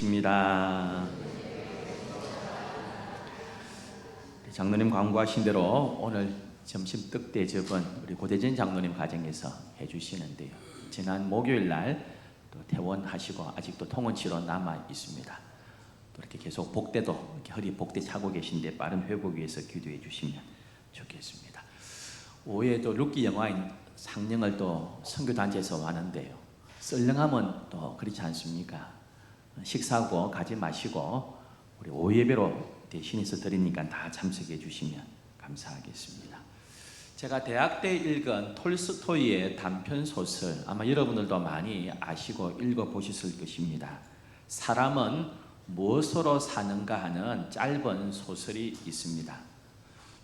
입니다. 장로님 광고하신 대로 오늘 점심 떡 대접은 우리 고대진 장로님 가정에서 해주시는데요. 지난 목요일 날 또 퇴원하시고 아직도 통원치로 남아 있습니다. 또 이렇게 계속 복대도 이렇게 허리 복대 차고 계신데 빠른 회복 위해서 기도해 주시면 좋겠습니다. 오후에 또 룻기 영화인 상령을 또 선교단체에서 하는데요. 썰렁하면 또 그렇지 않습니까? 식사하고 가지 마시고 우리 오후 예배로 대신해서 드리니까 다 참석해 주시면 감사하겠습니다. 제가 대학 때 읽은 톨스토이의 단편 소설, 아마 여러분들도 많이 아시고 읽어보셨을 것입니다. 사람은 무엇으로 사는가 하는 짧은 소설이 있습니다.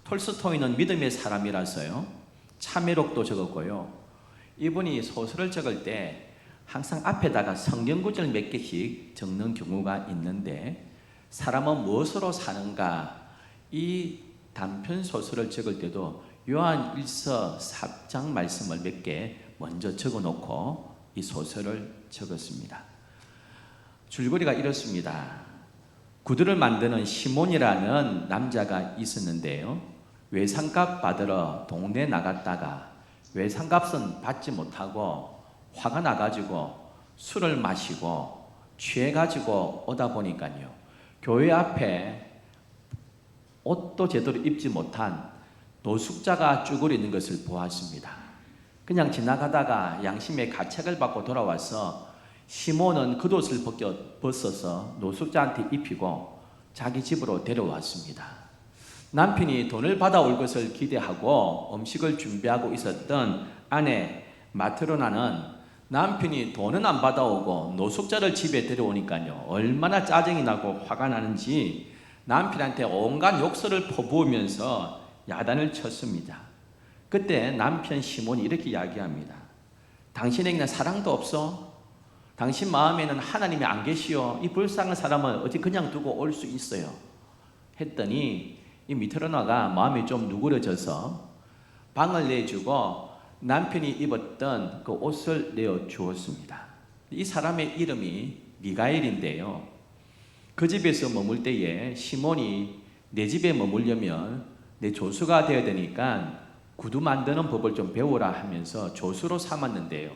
톨스토이는 믿음의 사람이라서요, 참회록도 적었고요. 이분이 소설을 적을 때 항상 앞에다가 성경 구절 몇 개씩 적는 경우가 있는데, 사람은 무엇으로 사는가, 이 단편 소설을 적을 때도 요한 1서 4장 말씀을 몇 개 먼저 적어 놓고 이 소설을 적었습니다. 줄거리가 이렇습니다. 구두를 만드는 시몬이라는 남자가 있었는데요, 외상값 받으러 동네 나갔다가 외상값은 받지 못하고 화가 나가지고 술을 마시고 취해가지고 오다 보니까요, 교회 앞에 옷도 제대로 입지 못한 노숙자가 쭈그려 있는 것을 보았습니다. 그냥 지나가다가 양심의 가책을 받고 돌아와서 시몬은 겉옷을 벗어서 노숙자한테 입히고 자기 집으로 데려왔습니다. 남편이 돈을 받아올 것을 기대하고 음식을 준비하고 있었던 아내 마트로나는 남편이 돈은 안 받아오고 노숙자를 집에 데려오니까요, 얼마나 짜증이 나고 화가 나는지 남편한테 온갖 욕설을 퍼부으면서 야단을 쳤습니다. 그때 남편 시몬이 이렇게 이야기합니다. 당신에게는 사랑도 없어? 당신 마음에는 하나님이 안 계시오? 이 불쌍한 사람을 어찌 그냥 두고 올 수 있어요? 했더니 이 미트로나가 마음이 좀 누그러져서 방을 내주고 남편이 입었던 그 옷을 내어 주었습니다. 이 사람의 이름이 미가엘인데요, 그 집에서 머물 때에 시몬이 내 집에 머물려면 내 조수가 되어야 되니까 구두 만드는 법을 좀 배우라 하면서 조수로 삼았는데요,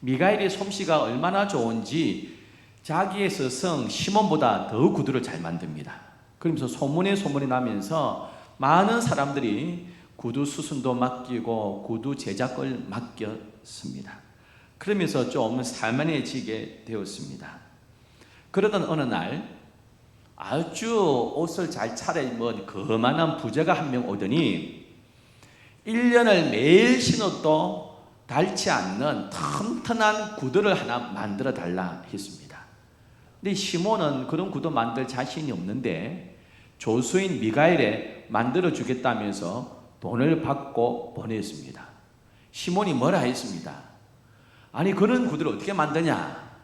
미가엘의 솜씨가 얼마나 좋은지 자기의 스승 시몬보다 더 구두를 잘 만듭니다. 그러면서 소문에 나면서 많은 사람들이 구두 수순도 맡기고 구두 제작을 맡겼습니다. 그러면서 좀 살만해지게 되었습니다. 그러던 어느 날 아주 옷을 잘 차려입은 거만한 부자가 한 명 오더니 1년을 매일 신어도 닳지 않는 튼튼한 구두를 하나 만들어 달라 했습니다. 근데 시몬은 그런 구두 만들 자신이 없는데 조수인 미가엘에 만들어 주겠다면서 돈을 받고 보냈습니다. 시몬이 뭐라 했습니다. 아니, 그런 구두를 어떻게 만드냐?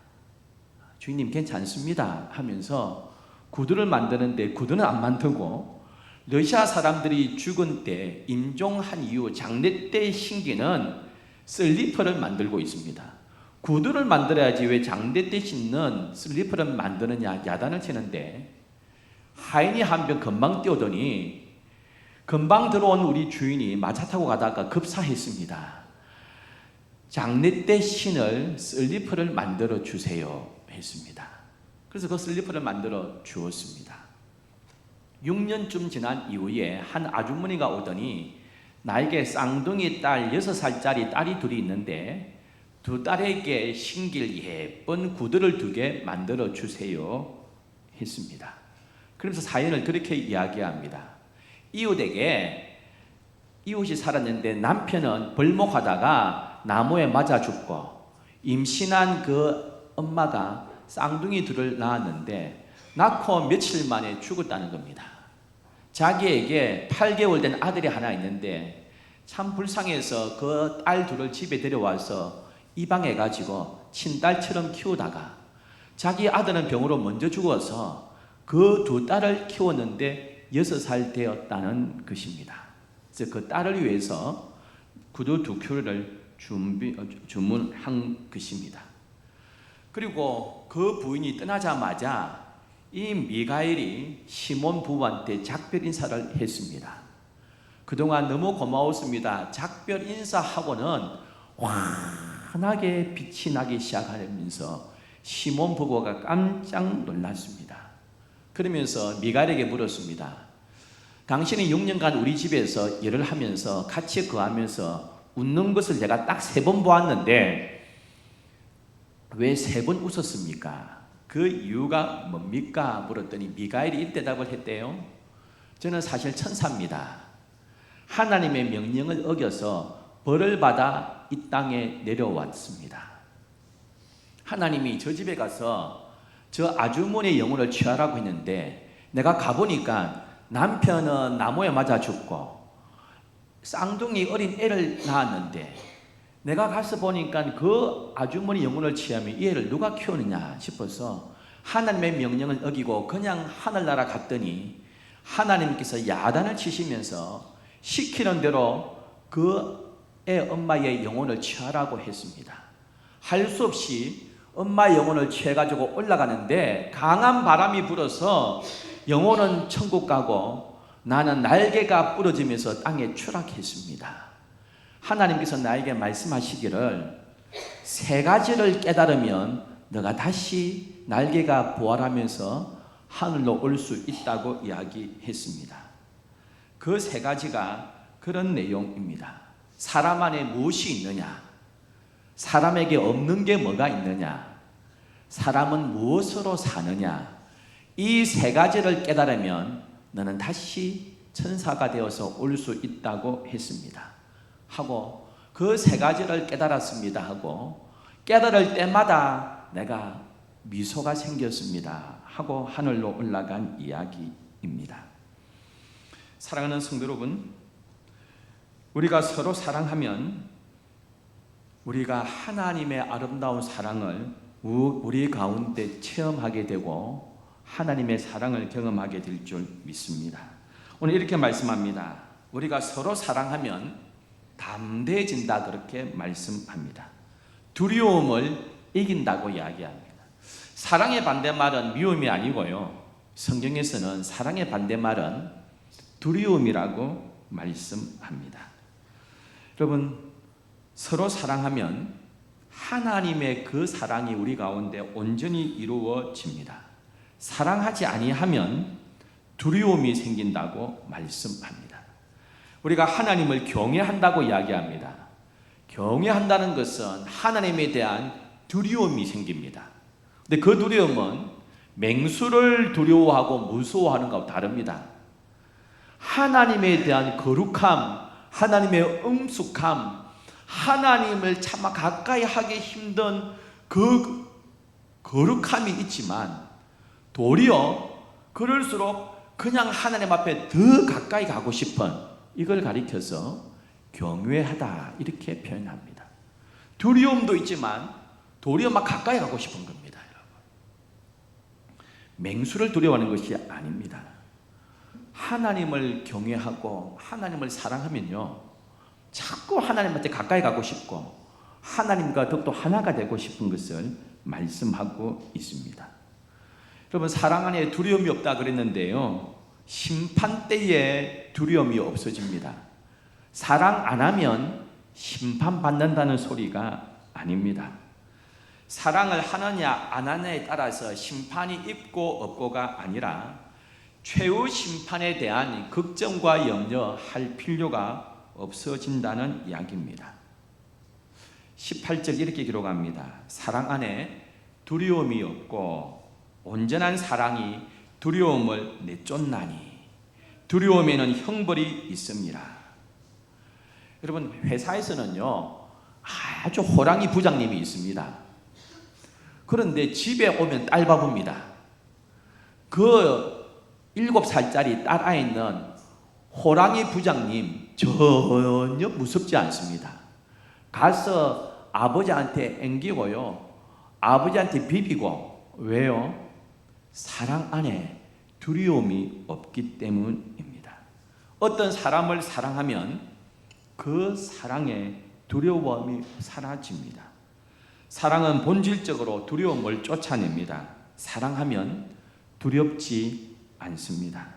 주인님 괜찮습니다 하면서 구두를 만드는데 구두는 안 만들고, 러시아 사람들이 죽은 때 임종한 이후 장례 때 신기는 슬리퍼를 만들고 있습니다. 구두를 만들어야지 왜 장례 때 신는 슬리퍼를 만드느냐 야단을 치는데, 하인이 한 병 금방 뛰어오더니 금방 들어온 우리 주인이 마차 타고 가다가 급사했습니다. 장례 때 신을 슬리퍼를 만들어 주세요 했습니다. 그래서 그 슬리퍼를 만들어 주었습니다. 6년쯤 지난 이후에 한 아주머니가 오더니 나에게 쌍둥이 딸 6살짜리 딸이 둘이 있는데 두 딸에게 신길 예쁜 구두를 2개 만들어 주세요 했습니다. 그래서 사연을 그렇게 이야기합니다. 이웃이 살았는데 남편은 벌목하다가 나무에 맞아 죽고 임신한 그 엄마가 쌍둥이 둘을 낳았는데 낳고 며칠 만에 죽었다는 겁니다. 자기에게 8개월 된 아들이 하나 있는데 참 불쌍해서 그 딸 둘을 집에 데려와서 입양해가지고 친딸처럼 키우다가 자기 아들은 병으로 먼저 죽어서 그 2딸을 키웠는데 6살 되었다는 것입니다. 그래서 그 딸을 위해서 구두 2켤레를 주문한 것입니다. 그리고 그 부인이 떠나자마자 이 미가엘이 시몬 부부한테 작별 인사를 했습니다. 그동안 너무 고마웠습니다. 작별 인사하고는 환하게 빛이 나기 시작하면서 시몬 부부가 깜짝 놀랐습니다. 그러면서 미가엘에게 물었습니다. 당신이 6년간 우리 집에서 일을 하면서 같이 거하면서 웃는 것을 제가 딱 3번 보았는데 왜 3번 웃었습니까? 그 이유가 뭡니까? 물었더니 미가엘이 이 대답을 했대요. 저는 사실 천사입니다. 하나님의 명령을 어겨서 벌을 받아 이 땅에 내려왔습니다. 하나님이 저 집에 가서 저 아주머니의 영혼을 취하라고 했는데 내가 가보니까 남편은 나무에 맞아 죽고 쌍둥이 어린 애를 낳았는데 내가 가서 보니까 그 아주머니 영혼을 취하면 이 애를 누가 키우느냐 싶어서 하나님의 명령을 어기고 그냥 하늘나라 갔더니 하나님께서 야단을 치시면서 시키는 대로 그 애 엄마의 영혼을 취하라고 했습니다. 할 수 없이 엄마 영혼을 취해가지고 올라가는데 강한 바람이 불어서 영혼은 천국 가고 나는 날개가 부러지면서 땅에 추락했습니다. 하나님께서 나에게 말씀하시기를 3가지를 깨달으면 너가 다시 날개가 부활하면서 하늘로 올 수 있다고 이야기했습니다. 그 3가지가 그런 내용입니다. 사람 안에 무엇이 있느냐? 사람에게 없는 게 뭐가 있느냐? 사람은 무엇으로 사느냐? 이 3가지를 깨달으면 너는 다시 천사가 되어서 올 수 있다고 했습니다. 하고 그 3가지를 깨달았습니다 하고 깨달을 때마다 내가 미소가 생겼습니다 하고 하늘로 올라간 이야기입니다. 사랑하는 성도 여러분, 우리가 서로 사랑하면 우리가 하나님의 아름다운 사랑을 우리 가운데 체험하게 되고 하나님의 사랑을 경험하게 될 줄 믿습니다. 오늘 이렇게 말씀합니다. 우리가 서로 사랑하면 담대해진다 그렇게 말씀합니다. 두려움을 이긴다고 이야기합니다. 사랑의 반대말은 미움이 아니고요. 성경에서는 사랑의 반대말은 두려움이라고 말씀합니다. 여러분, 서로 사랑하면 하나님의 그 사랑이 우리 가운데 온전히 이루어집니다. 사랑하지 아니하면 두려움이 생긴다고 말씀합니다. 우리가 하나님을 경외한다고 이야기합니다. 경외한다는 것은 하나님에 대한 두려움이 생깁니다. 근데 그 두려움은 맹수를 두려워하고 무서워하는 것과 다릅니다. 하나님에 대한 거룩함, 하나님의 엄숙함, 하나님을 참 가까이 하기 힘든 그 거룩함이 있지만 도리어 그럴수록 그냥 하나님 앞에 더 가까이 가고 싶은 이걸 가리켜서 경외하다 이렇게 표현합니다. 두려움도 있지만 도리어 막 가까이 가고 싶은 겁니다. 여러분. 맹수를 두려워하는 것이 아닙니다. 하나님을 경외하고 하나님을 사랑하면요 자꾸 하나님한테 가까이 가고 싶고 하나님과 더욱더 하나가 되고 싶은 것을 말씀하고 있습니다. 여러분, 사랑 안에 두려움이 없다 그랬는데요 심판 때에 두려움이 없어집니다. 사랑 안 하면 심판받는다는 소리가 아닙니다. 사랑을 하느냐 안 하느냐에 따라서 심판이 있고 없고가 아니라 최후 심판에 대한 걱정과 염려할 필요가 없어진다는 이야기입니다. 18절 이렇게 기록합니다. 사랑 안에 두려움이 없고 온전한 사랑이 두려움을 내쫓나니 두려움에는 형벌이 있습니다. 여러분, 회사에서는요 아주 호랑이 부장님이 있습니다. 그런데 집에 오면 딸 바봅니다. 그 7살짜리 딸 아이는 호랑이 부장님 전혀 무섭지 않습니다. 가서 아버지한테 앵기고요 아버지한테 비비고. 왜요? 사랑 안에 두려움이 없기 때문입니다. 어떤 사람을 사랑하면 그 사랑에 두려움이 사라집니다. 사랑은 본질적으로 두려움을 쫓아냅니다. 사랑하면 두렵지 않습니다.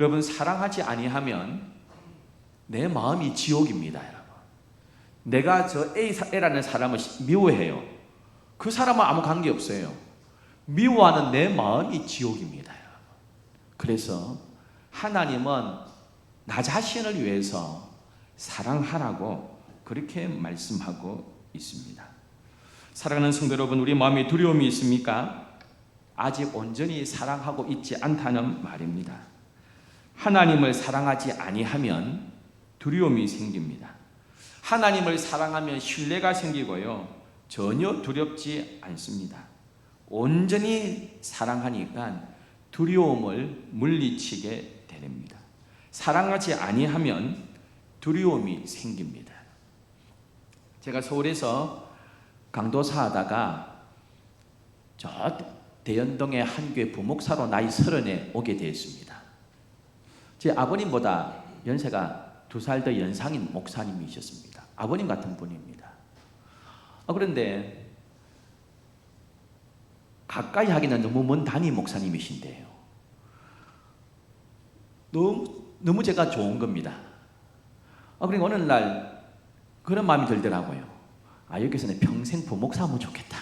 여러분, 사랑하지 아니하면 내 마음이 지옥입니다. 여러분, 내가 저 A라는 사람을 미워해요. 그 사람은 아무 관계 없어요. 미워하는 내 마음이 지옥입니다. 여러분. 그래서 하나님은 나 자신을 위해서 사랑하라고 그렇게 말씀하고 있습니다. 사랑하는 성도 여러분, 우리 마음에 두려움이 있습니까? 아직 온전히 사랑하고 있지 않다는 말입니다. 하나님을 사랑하지 아니하면 두려움이 생깁니다. 하나님을 사랑하면 신뢰가 생기고요, 전혀 두렵지 않습니다. 온전히 사랑하니까 두려움을 물리치게 됩니다. 사랑하지 아니하면 두려움이 생깁니다. 제가 서울에서 강도사 하다가 저 대연동의 한 교회 부목사로 나이 30에 오게 되었습니다. 제 아버님보다 연세가 2살 더 연상인 목사님이셨습니다. 아버님 같은 분입니다. 그런데 가까이 하기는 너무 먼 담임 목사님이신데요, 너무 제가 좋은 겁니다. 그리고 어느 날 그런 마음이 들더라고요. 여기서는 평생 부목사 하면 좋겠다.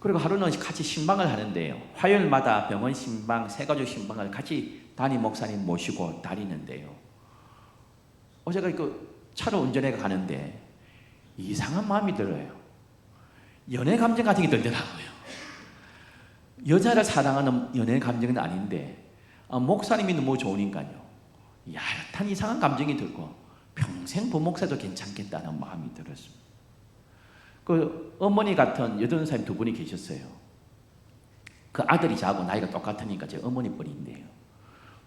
그리고 하루는 같이 신방을 하는데요, 화요일마다 병원 신방, 새가족 신방을 같이 담임 목사님 모시고 다니는데요, 제가 차로 운전해 가는데 이상한 마음이 들어요. 연애 감정 같은 게 들더라고요. 여자를 사랑하는 연애 감정은 아닌데 목사님이 너무 좋으니까요, 야릇한 이상한 감정이 들고 평생 부목사도 괜찮겠다는 마음이 들었습니다. 그 어머니 같은 여전사님 2분이 계셨어요. 그 아들이 저하고 나이가 똑같으니까 제 어머니뻘인데요,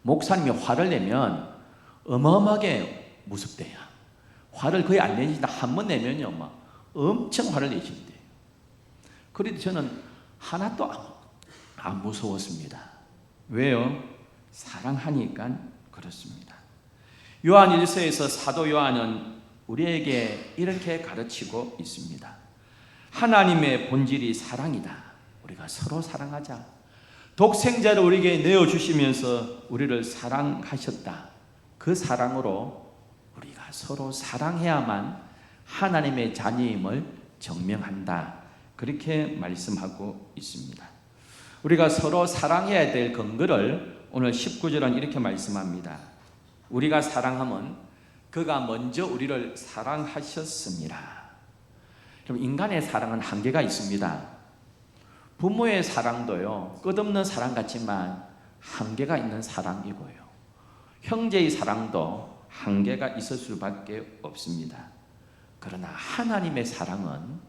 목사님이 화를 내면 어마어마하게 무섭대요. 화를 거의 안 내시다 한 번 내면요 막 엄청 화를 내신대요. 그래도 저는 하나도 안 무서웠습니다. 왜요? 사랑하니까 그렇습니다. 요한 1서에서 사도 요한은 우리에게 이렇게 가르치고 있습니다. 하나님의 본질이 사랑이다. 우리가 서로 사랑하자. 독생자를 우리에게 내어주시면서 우리를 사랑하셨다. 그 사랑으로 우리가 서로 사랑해야만 하나님의 자녀임을 증명한다. 그렇게 말씀하고 있습니다. 우리가 서로 사랑해야 될 근거를 오늘 19절은 이렇게 말씀합니다. 우리가 사랑하면 그가 먼저 우리를 사랑하셨습니다. 그럼 인간의 사랑은 한계가 있습니다. 부모의 사랑도요, 끝없는 사랑 같지만 한계가 있는 사랑이고요, 형제의 사랑도 한계가 있을 수밖에 없습니다. 그러나 하나님의 사랑은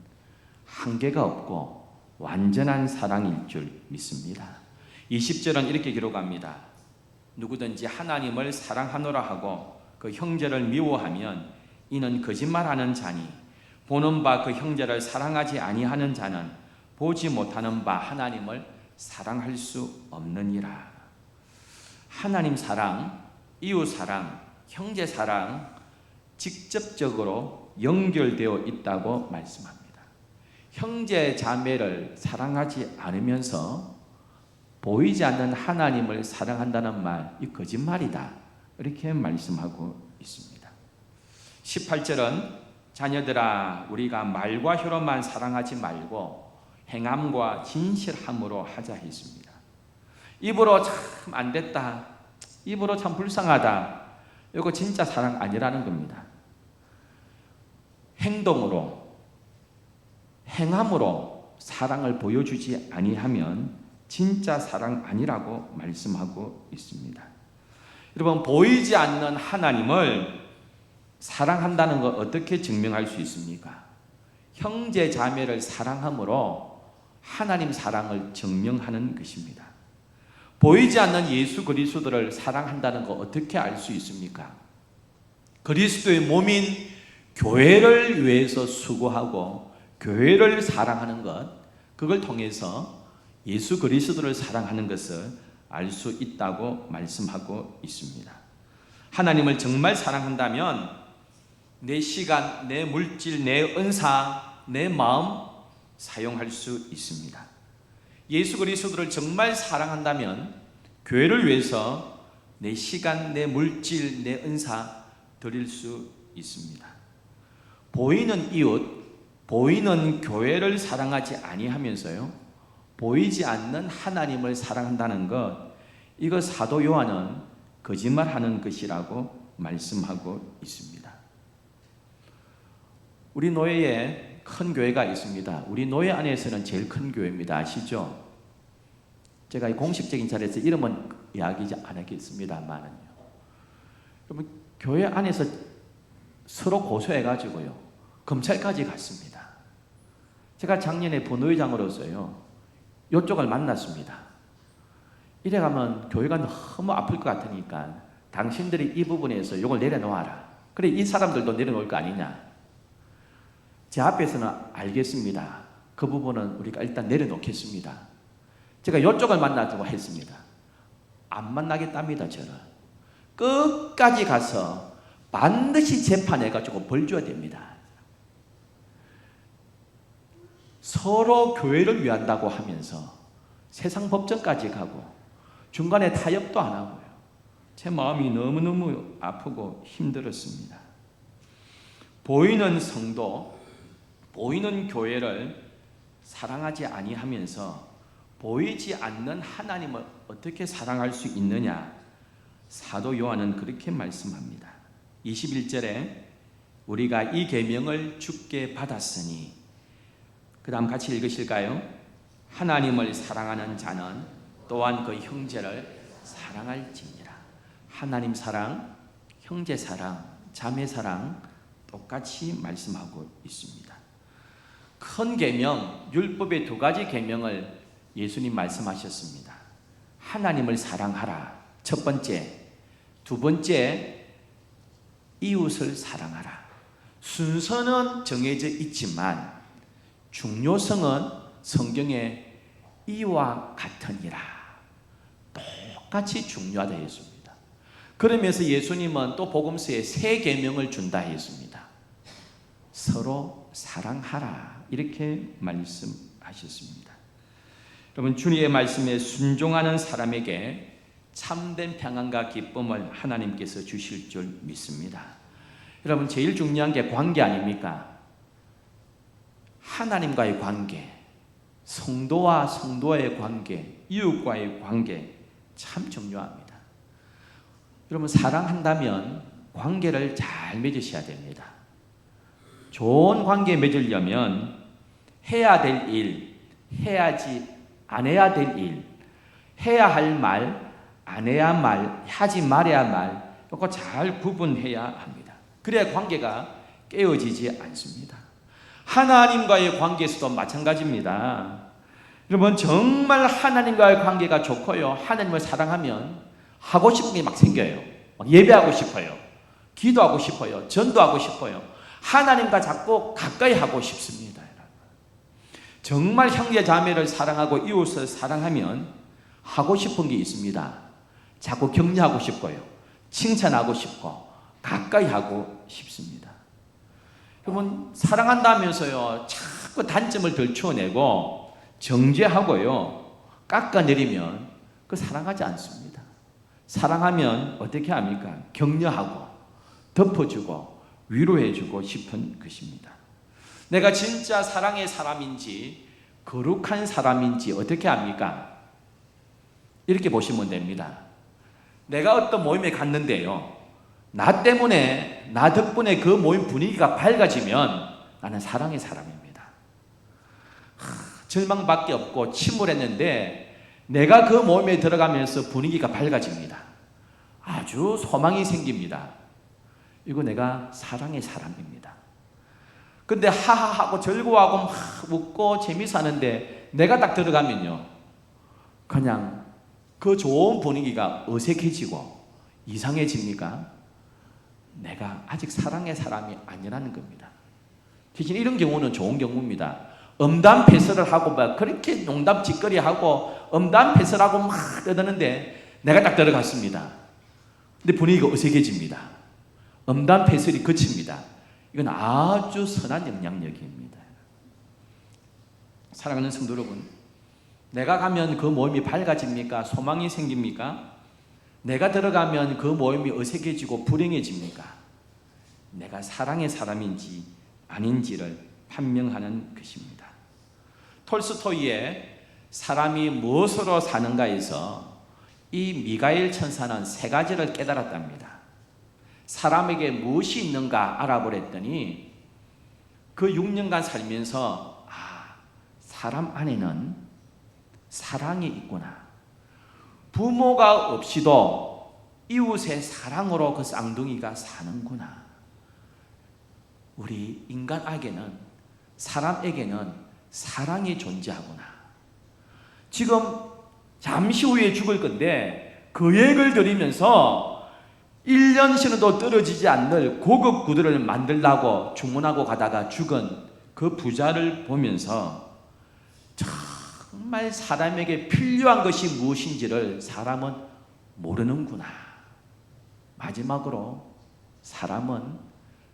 한계가 없고 완전한 사랑일 줄 믿습니다. 20절은 이렇게 기록합니다. 누구든지 하나님을 사랑하노라 하고 그 형제를 미워하면 이는 거짓말하는 자니 보는 바 그 형제를 사랑하지 아니하는 자는 보지 못하는 바 하나님을 사랑할 수 없느니라. 하나님 사랑, 이웃 사랑, 형제 사랑 직접적으로 연결되어 있다고 말씀합니다. 형제 자매를 사랑하지 않으면서 보이지 않는 하나님을 사랑한다는 말, 이 거짓말이다. 이렇게 말씀하고 있습니다. 18절은 자녀들아 우리가 말과 혀로만 사랑하지 말고 행함과 진실함으로 하자 했습니다. 입으로 참 안 됐다, 입으로 참 불쌍하다, 이거 진짜 사랑 아니라는 겁니다. 행동으로, 행함으로 사랑을 보여주지 아니하면 진짜 사랑 아니라고 말씀하고 있습니다. 여러분, 보이지 않는 하나님을 사랑한다는 것 어떻게 증명할 수 있습니까? 형제 자매를 사랑함으로 하나님 사랑을 증명하는 것입니다. 보이지 않는 예수 그리스도를 사랑한다는 것 어떻게 알 수 있습니까? 그리스도의 몸인 교회를 위해서 수고하고 교회를 사랑하는 것, 그걸 통해서 예수 그리스도를 사랑하는 것을 알 수 있다고 말씀하고 있습니다. 하나님을 정말 사랑한다면 내 시간, 내 물질, 내 은사, 내 마음 사용할 수 있습니다. 예수 그리스도를 정말 사랑한다면 교회를 위해서 내 시간, 내 물질, 내 은사 드릴 수 있습니다. 보이는 이웃, 보이는 교회를 사랑하지 아니하면서요, 보이지 않는 하나님을 사랑한다는 것, 이거 사도 요한은 거짓말하는 것이라고 말씀하고 있습니다. 우리 노예에 큰 교회가 있습니다. 우리 노예 안에서는 제일 큰 교회입니다. 아시죠? 제가 공식적인 자리에서 이름은 이야기 안 하겠습니다만은요. 여러분, 교회 안에서 서로 고소해가지고요, 검찰까지 갔습니다. 제가 작년에 부노회장으로서요, 이쪽을 만났습니다. 이래 가면 교회가 너무 아플 것 같으니까 당신들이 이 부분에서 이걸 내려놓아라. 그래, 이 사람들도 내려놓을 거 아니냐. 제 앞에서는 알겠습니다. 그 부분은 우리가 일단 내려놓겠습니다. 제가 이쪽을 만나자고 했습니다. 안 만나겠답니다. 저는 끝까지 가서 반드시 재판해가지고 벌 줘야 됩니다. 서로 교회를 위한다고 하면서 세상 법정까지 가고 중간에 타협도 안 하고요. 제 마음이 너무너무 아프고 힘들었습니다. 보이는 성도, 보이는 교회를 사랑하지 아니하면서 보이지 않는 하나님을 어떻게 사랑할 수 있느냐? 사도 요한은 그렇게 말씀합니다. 21절에 우리가 이 계명을 주께 받았으니, 그 다음 같이 읽으실까요? 하나님을 사랑하는 자는 또한 그 형제를 사랑할지니라. 하나님 사랑, 형제 사랑, 자매 사랑 똑같이 말씀하고 있습니다. 큰 계명, 율법의 두 가지 계명을 예수님 말씀하셨습니다. 하나님을 사랑하라, 첫 번째. 두 번째, 이웃을 사랑하라. 순서는 정해져 있지만 중요성은 성경에 이와 같으니라, 똑같이 중요하다 했습니다. 그러면서 예수님은 또 복음서에 세 계명을 준다 했습니다. 서로 사랑하라, 이렇게 말씀하셨습니다. 여러분, 주님의 말씀에 순종하는 사람에게 참된 평안과 기쁨을 하나님께서 주실 줄 믿습니다. 여러분, 제일 중요한 게 관계 아닙니까? 하나님과의 관계, 성도와 성도의 관계, 이웃과의 관계 참 중요합니다. 여러분, 사랑한다면 관계를 잘 맺으셔야 됩니다. 좋은 관계 맺으려면 해야 될 일, 해야지 안 해야 될 일, 해야 할 말, 안 해야 말, 하지 말아야 말, 이거 잘 구분해야 합니다. 그래야 관계가 깨어지지 않습니다. 하나님과의 관계에서도 마찬가지입니다. 여러분, 정말 하나님과의 관계가 좋고요, 하나님을 사랑하면 하고 싶은 게 막 생겨요. 막 예배하고 싶어요, 기도하고 싶어요, 전도하고 싶어요. 하나님과 자꾸 가까이 하고 싶습니다. 정말 형제 자매를 사랑하고 이웃을 사랑하면 하고 싶은 게 있습니다. 자꾸 격려하고 싶고요, 칭찬하고 싶고 가까이 하고 싶습니다. 여러분, 사랑한다면서요 자꾸 단점을 들춰내고 정죄하고요 깎아내리면 그 사랑하지 않습니다. 사랑하면 어떻게 합니까? 격려하고 덮어주고 위로해주고 싶은 것입니다. 내가 진짜 사랑의 사람인지 거룩한 사람인지 어떻게 합니까? 이렇게 보시면 됩니다. 내가 어떤 모임에 갔는데요, 나 때문에, 나 덕분에 그 모임 분위기가 밝아지면 나는 사랑의 사람입니다. 절망밖에 없고 침울했는데 내가 그 모임에 들어가면서 분위기가 밝아집니다. 아주 소망이 생깁니다. 이거 내가 사랑의 사람입니다. 근데 하하하고 즐거워하고 막 웃고 재미있어 하는데 내가 딱 들어가면요, 그냥 그 좋은 분위기가 어색해지고 이상해집니까? 내가 아직 사랑의 사람이 아니라는 겁니다. 대신 이런 경우는 좋은 경우입니다. 엄담패설을 하고 막 그렇게 농담 짓거리하고 엄담패설하고 막 떠드는데 내가 딱 들어갔습니다. 근데 분위기가 어색해집니다. 엄담패설이 그칩니다. 이건 아주 선한 영향력입니다. 사랑하는 성도 여러분, 내가 가면 그 모임이 밝아집니까? 소망이 생깁니까? 내가 들어가면 그 모임이 어색해지고 불행해집니까? 내가 사랑의 사람인지 아닌지를 판명하는 것입니다. 톨스토이의 사람이 무엇으로 사는가에서 이 미가엘 천사는 세 가지를 깨달았답니다. 사람에게 무엇이 있는가 알아보랬더니 그 6년간 살면서 사람 안에는 사랑이 있구나. 부모가 없이도 이웃의 사랑으로 그 쌍둥이가 사는구나. 우리 인간에게는, 사람에게는 사랑이 존재하구나. 지금 잠시 후에 죽을 건데 계획을 드리면서 1년 신어도 떨어지지 않는 고급 구두를 만들라고 주문하고 가다가 죽은 그 부자를 보면서 정말 사람에게 필요한 것이 무엇인지를 사람은 모르는구나. 마지막으로 사람은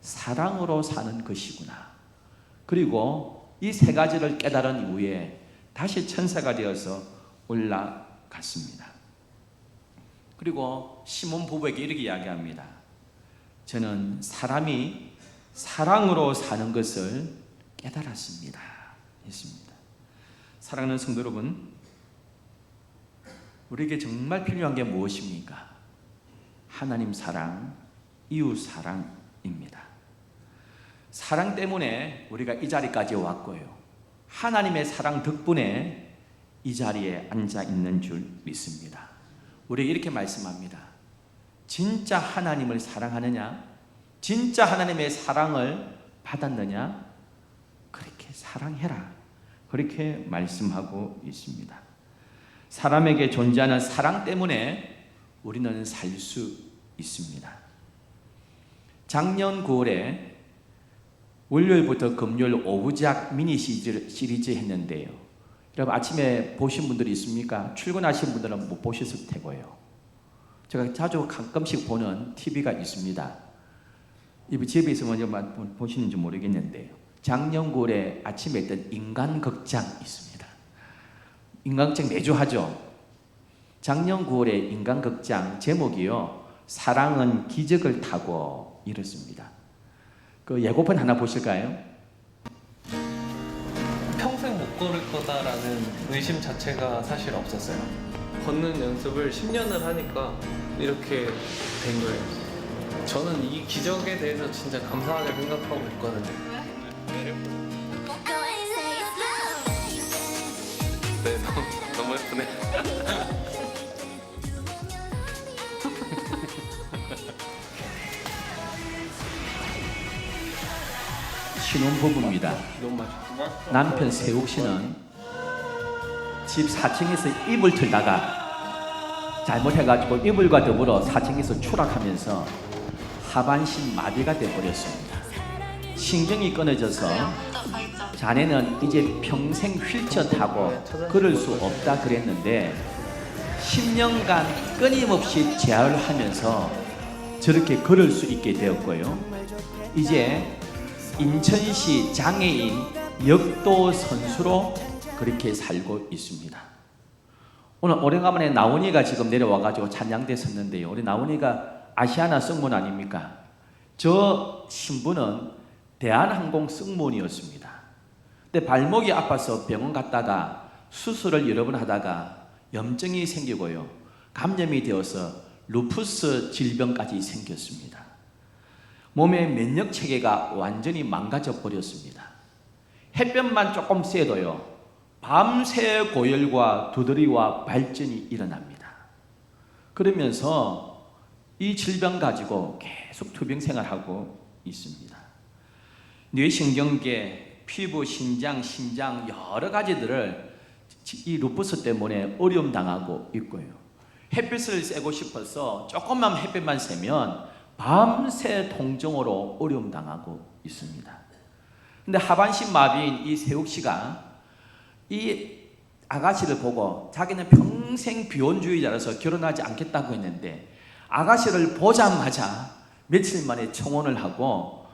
사랑으로 사는 것이구나. 그리고 이 세 가지를 깨달은 이후에 다시 천사가 되어서 올라갔습니다. 그리고 시몬 부부에게 이렇게 이야기합니다. 저는 사람이 사랑으로 사는 것을 깨달았습니다. 했습니다. 사랑하는 성도 여러분, 우리에게 정말 필요한 게 무엇입니까? 하나님 사랑, 이웃 사랑입니다. 사랑 때문에 우리가 이 자리까지 왔고요. 하나님의 사랑 덕분에 이 자리에 앉아 있는 줄 믿습니다. 우리에게 이렇게 말씀합니다. 진짜 하나님을 사랑하느냐? 진짜 하나님의 사랑을 받았느냐? 그렇게 사랑해라. 그렇게 말씀하고 있습니다. 사람에게 존재하는 사랑 때문에 우리는 살 수 있습니다. 작년 9월에 월요일부터 금요일 오부작 미니 시리즈 했는데요. 여러분 아침에 보신 분들이 있습니까? 출근하신 분들은 못 보셨을 테고요. 제가 자주 가끔씩 보는 TV가 있습니다. 집에 있으면 보시는지 모르겠는데요. 작년 9월에 아침에 했던 인간극장 있습니다. 인간극장 매주 하죠. 작년 9월에 인간극장 제목이요. 사랑은 기적을 타고 이렇습니다. 그 예고편 하나 보실까요? 평생 못 걸을 거다라는 의심 자체가 사실 없었어요. 걷는 연습을 10년을 하니까 이렇게 된 거예요. 저는 이 기적에 대해서 진짜 감사하게 생각하고 있거든요. 네, 너무 예쁘네. 신혼부부입니다. 너무 맛있구나. 남편 세욱 씨는 집 4층에서 이불 틀다가 잘못해가지고 이불과 더불어 4층에서 추락하면서 하반신 마비가 되어버렸습니다. 신경이 끊어져서 자네는 이제 평생 휠체어 타고 걸을 수 없다 그랬는데 10년간 끊임없이 재활을 하면서 저렇게 걸을 수 있게 되었고요. 이제 인천시 장애인 역도 선수로 그렇게 살고 있습니다. 오늘 오래간만에 나훈이가 지금 내려와가지고 찬양대 섰는데요. 우리 나훈이가 아시아나 승무원 아닙니까? 저 신분은 대한항공 승무원이었습니다. 근데 발목이 아파서 병원 갔다가 수술을 여러 번 하다가 염증이 생기고요. 감염이 되어서 루푸스 질병까지 생겼습니다. 몸의 면역 체계가 완전히 망가져 버렸습니다. 햇볕만 조금 쐬도요. 밤새 고열과 두드리와 발전이 일어납니다. 그러면서 이 질병 가지고 계속 투병 생활하고 있습니다. 뇌신경계, 피부, 신장, 심장 여러 가지들을 이 루푸스 때문에 어려움 당하고 있고요. 햇빛을 쐬고 싶어서 조금만 햇빛만 쐬면 밤새 통증으로 어려움 당하고 있습니다. 근데 하반신 마비인 이 세욱 씨가 이 아가씨를 보고 자기는 평생 비혼주의자라서 결혼하지 않겠다고 했는데 아가씨를 보자마자 며칠 만에 청혼을 하고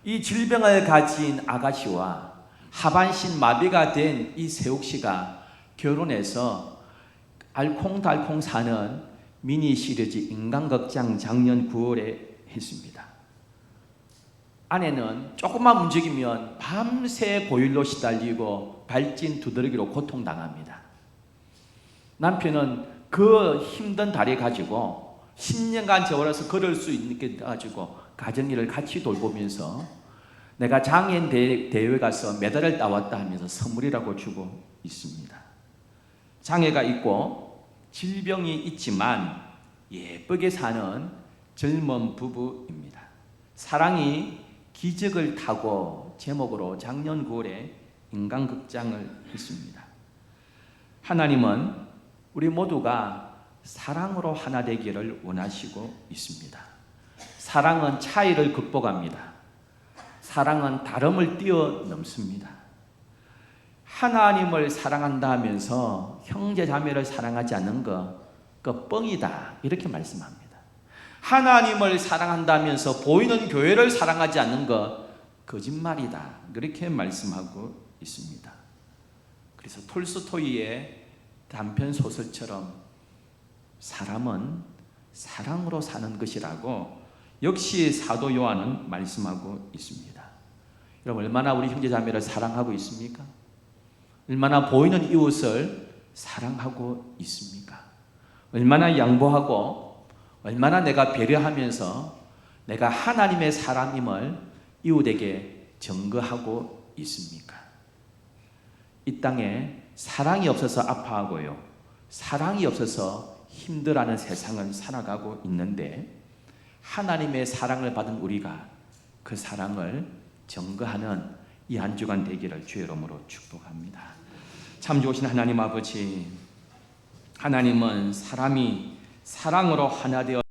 이 질병을 가진 아가씨와 하반신 마비가 된 이 세욱 씨가 결혼해서 알콩달콩 사는 미니 시리즈 인간극장 작년 9월에 했습니다. 아내는 조금만 움직이면 밤새 고일로 시달리고 발진 두드러기로 고통당합니다. 남편은 그 힘든 다리 가지고 10년간 재활해서 걸을 수 있게 가지고 가정일을 같이 돌보면서 내가 장애인 대회에 가서 메달을 따왔다 하면서 선물이라고 주고 있습니다. 장애가 있고 질병이 있지만 예쁘게 사는 젊은 부부입니다. 사랑이 기적을 타고 제목으로 작년 9월에 인간극장을 했습니다. 하나님은 우리 모두가 사랑으로 하나 되기를 원하시고 있습니다. 사랑은 차이를 극복합니다. 사랑은 다름을 뛰어넘습니다. 하나님을 사랑한다 하면서 형제 자매를 사랑하지 않는 거 그 뻥이다 이렇게 말씀합니다. 하나님을 사랑한다면서 보이는 교회를 사랑하지 않는 것 거짓말이다 그렇게 말씀하고 있습니다. 그래서 톨스토이의 단편 소설처럼 사람은 사랑으로 사는 것이라고 역시 사도 요한은 말씀하고 있습니다. 여러분 얼마나 우리 형제자매를 사랑하고 있습니까? 얼마나 보이는 이웃을 사랑하고 있습니까? 얼마나 양보하고 얼마나 내가 배려하면서 내가 하나님의 사람임을 이웃에게 증거하고 있습니까? 이 땅에 사랑이 없어서 아파하고요, 사랑이 없어서 힘들어하는 세상을 살아가고 있는데 하나님의 사랑을 받은 우리가 그 사랑을 증거하는 이 한 주간 되기를 주의 이름으로 축복합니다. 참 좋으신 하나님 아버지, 하나님은 사람이 사랑으로 하나 되어